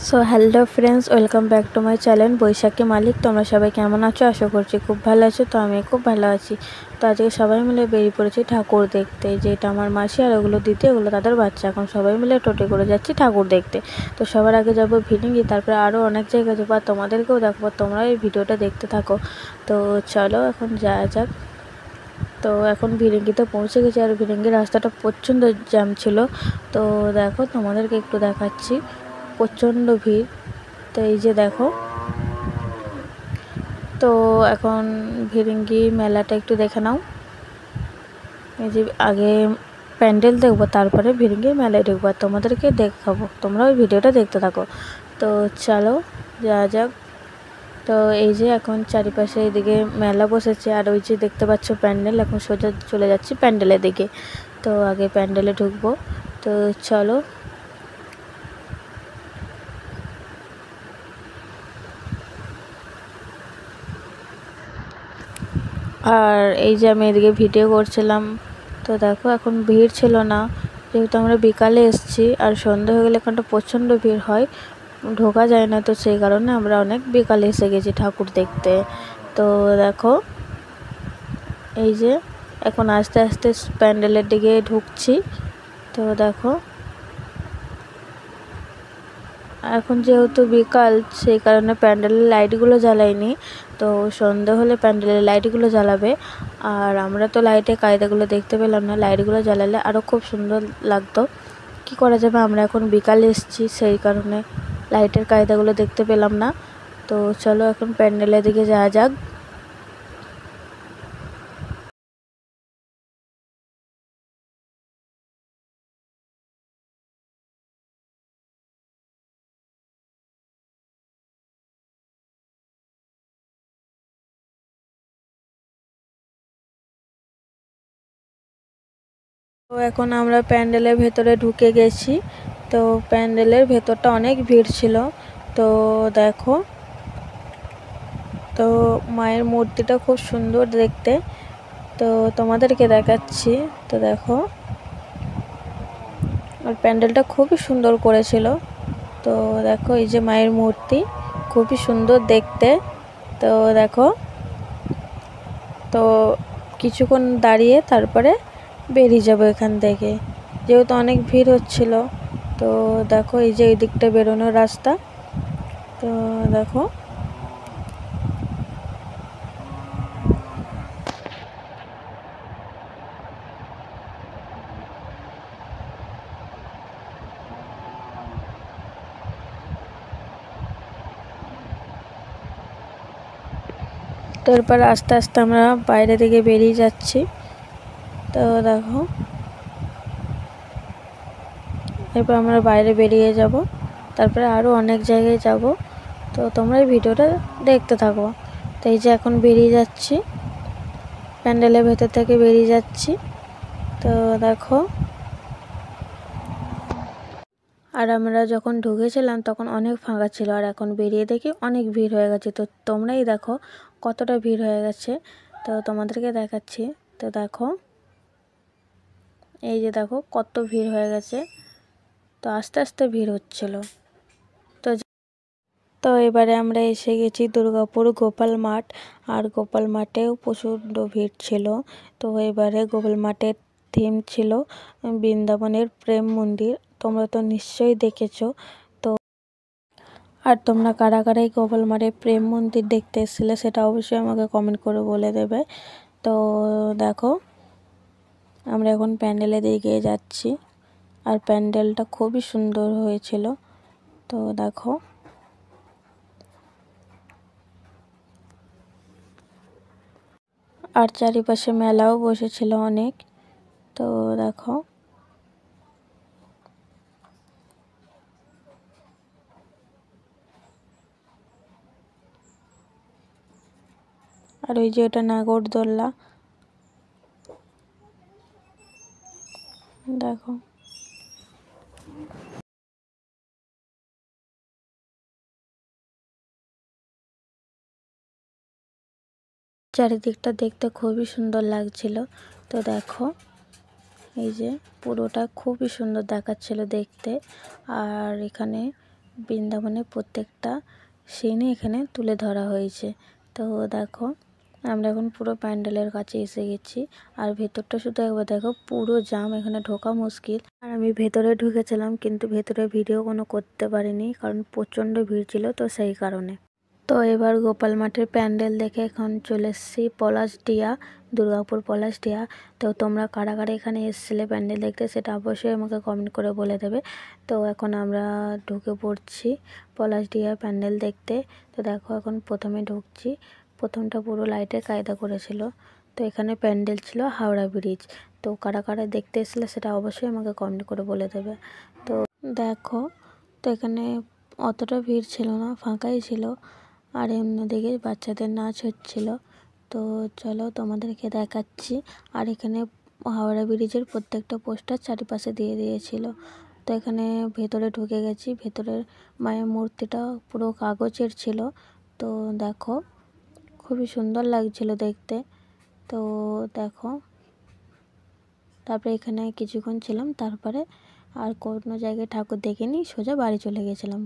So hello friends, welcome back to my channel Baishakhi Malik. তোমরা সবাই কেমন আছো? আশা করছি খুব ভালো আছো। তো আমি খুব ভালো আছি। তো আজকে সবাই মিলে বেরিয়ে পড়েছি ঠাকুর দেখতে। যেটা আমার মাসি আর ওগুলো দিতে, ওগুলো তাদের বাচ্চা। এখন সবাই মিলে টোটো করে যাচ্ছি ঠাকুর দেখতে। তো সবার আগে যাবো ভিড়িঙ্গি, তারপরে আরও অনেক জায়গায় যাবো আর তোমাদেরকেও দেখবো। তোমরা এই ভিডিওটা দেখতে থাকো। তো চলো এখন যাওয়া যাক। তো এখন ভিড়িঙ্গিতে পৌঁছে গেছি আর ভিড়িঙ্গির রাস্তাটা প্রচণ্ড জ্যাম ছিল। তো দেখো তোমাদেরকে একটু দেখাচ্ছি, প্রচণ্ড ভিড়। তো এই যে দেখো, তো এখন ভিড়িঙ্গি মেলাটা একটু দেখে নাও। এই যে আগে প্যান্ডেল দেখবো, তারপরে ভিড়িঙ্গি মেলায় ঢুকবো আর তোমাদেরকে দেখাবো। তোমরা ওই ভিডিওটা দেখতে থাকো। তো চলো যাওয়া যাক। তো এই যে এখন চারিপাশে এদিকে মেলা বসেছে আর ওই যে দেখতে পাচ্ছ প্যান্ডেল। এখন সোজা চলে যাচ্ছি প্যান্ডেলের দিকে। তো আগে প্যান্ডেলে ঢুকবো। তো চলো। আর এই যে আমি এদিকে ভিডিও করছিলাম। তো দেখো এখন ভিড় ছিল না, যেহেতু আমরা বিকালে এসেছি আর সন্ধ্যা হয়ে গেলে এখানটা প্রচণ্ড ভিড় হয়, ঢোকা যায় না। তো সেই কারণে আমরা অনেক বিকালে এসে গেছি ঠাকুর দেখতে। তো দেখো এই যে এখন আস্তে আস্তে প্যান্ডেলের দিকে ঢুকছি। তো দেখো এখন যেহেতু বিকাল, সেই কারণে প্যান্ডেলের লাইটগুলো জ্বালায়নি। তো সন্ধে হলে প্যান্ডেলের লাইটগুলো জ্বালাবে। আর আমরা তো লাইটের কায়দাগুলো দেখতে পেলাম না, লাইটগুলো জ্বালালে আরও খুব সুন্দর লাগতো। কি করা যাবে, আমরা এখন বিকালে এসেছি, সেই কারণে লাইটের কায়দাগুলো দেখতে পেলাম না। তো চলো এখন প্যান্ডেলের দিকে যাওয়া যাক। তো এখন আমরা প্যান্ডেলের ভেতরে ঢুকে গেছি। তো প্যান্ডেলের ভেতরটা অনেক ভিড় ছিল। তো দেখো, তো মায়ের মূর্তিটা খুব সুন্দর দেখতে। তো তোমাদেরকে দেখাচ্ছি। তো দেখো, আর প্যান্ডেলটা খুবই সুন্দর করেছিল। তো দেখো এই যে মায়ের মূর্তি, খুবই সুন্দর দেখতে। তো দেখো, তো কিছুক্ষণ দাঁড়িয়ে তারপরে বেরিয়ে যাবো এখান থেকে, যেহেতু অনেক ভিড় হচ্ছিল। তো দেখো এই যে এই দিকটা বেরোনোর রাস্তা। তো দেখো, তো এরপর আস্তে আস্তে আমরা বাইরে দিকে বেরিয়ে যাচ্ছি। তো দেখো, এরপর আমরা বাইরে বেরিয়ে যাব, তারপরে আরও অনেক জায়গায় যাব। তো তোমরা এই ভিডিওটা দেখতে থাকো। তো এই যে এখন বেরিয়ে যাচ্ছি, প্যান্ডেলের ভেতর থেকে বেরিয়ে যাচ্ছি। তো দেখো, আর আমরা যখন ঢুকেছিলাম তখন অনেক ফাঁকা ছিল, আর এখন বেরিয়ে দেখি অনেক ভিড় হয়ে গেছে। তো তোমরাই দেখো কতটা ভিড় হয়ে গেছে। তো তোমাদেরকে দেখাচ্ছি। তো দেখো এই যে দেখো কত ভিড় হয়ে গেছে। তো আস্তে আস্তে ভিড় হচ্ছিল। তো তো এবারে আমরা এসে গেছি দুর্গাপুর গোপাল মাঠ। আর গোপাল মাঠেও প্রচণ্ড ভিড় ছিল। তো এবারে গোপাল মাঠের থিম ছিল বৃন্দাবনের প্রেম মন্দির। তোমরা তো নিশ্চয়ই দেখেছো। তো আর তোমরা কারা কারা এই গোপাল মাঠের প্রেম মন্দির দেখতে এসেছিলে, সেটা অবশ্যই আমাকে কমেন্ট করে বলে দেবে। তো দেখো, আমরা এখন প্যান্ডেলের দিকে যাচ্ছি আর প্যান্ডেলটা খুবই সুন্দর হয়েছিল। তো দেখো, আর চারিপাশে মেলাও বসেছিল অনেক। তো দেখো, আর ওই যে ওটা নাগরদোল্লা, দেখো। চারিদিকটা দেখতে খুবই সুন্দর লাগছিল। তো দেখো এই যে পুরোটা খুবই সুন্দর দেখাচ্ছিল দেখতে। আর এখানে বৃন্দাবনের প্রত্যেকটা সিনই এখানে তুলে ধরা হয়েছে। তো দেখো আমরা এখন পুরো প্যান্ডেলের কাছে এসে গেছি। আর ভেতরটা শুধু একবার দেখো, পুরো জাম, এখানে ঢোকা মুশকিল। আর আমি ভেতরে ঢুকেছিলাম, কিন্তু ভেতরে ভিডিও কোনো করতে পারিনি, কারণ প্রচণ্ড ভিড় ছিল, তো সেই কারণে। তো এবার গোপাল মাঠের প্যান্ডেল দেখে এখন চলে এসেছি পলাশডিহা, দুর্গাপুর পলাশডিহা। তো তোমরা কারা কারা এখানে এসেছিলে প্যান্ডেল দেখতে, সেটা অবশ্যই আমাকে কমেন্ট করে বলে দেবে। তো এখন আমরা ঢুকে পড়ছি পলাশডিহা প্যান্ডেল দেখতে। তো দেখো এখন প্রথমে ঢুকছি, প্রথমটা পুরো লাইটের কায়দা করেছিল। তো এখানে প্যান্ডেল ছিল হাওড়া ব্রিজ। তো কারা কারা দেখতে এসেছিলে সেটা অবশ্যই আমাকে কমেন্ট করে বলে দেবে। তো দেখো, তো এখানে অতটা ভিড় ছিল না, ফাঁকাই ছিল। আর অন্যদিকে বাচ্চাদের নাচ হচ্ছিল। তো চলো তোমাদেরকে দেখাচ্ছি। আর এখানে হাওড়া ব্রিজের প্রত্যেকটা পোস্টার চারিপাশে দিয়ে দিয়েছিল। তো এখানে ভেতরে ঢুকে গেছি, ভেতরের মায়ের মূর্তিটা পুরো কাগজের ছিল। তো দেখো খুবই সুন্দর লাগছিল দেখতে। তো দেখো, তারপরে এখানে কিছুক্ষণ ছিলাম, তারপরে আর কোনো জায়গায় ঠাকুর দেখিনি, সোজা বাড়ি চলে গেছিলাম,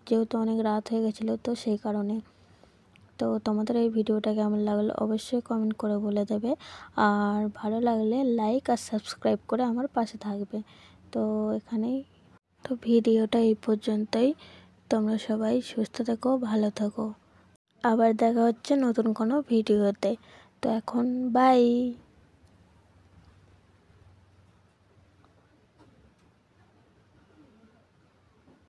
যেহেতু অনেক রাত হয়ে গেছিলো, তো সেই কারণে। তো তোমাদের এই ভিডিওটা কেমন লাগলো অবশ্যই কমেন্ট করে বলে দেবে। আর ভালো লাগলে লাইক আর সাবস্ক্রাইব করে আমার পাশে থাকবে। তো এখানেই, তো ভিডিওটা এই পর্যন্তই। তোমরা সবাই সুস্থ থেকো, ভালো থেকো। আবার দেখা হচ্ছে নতুন কোনো ভিডিওতে। তো এখন বাই।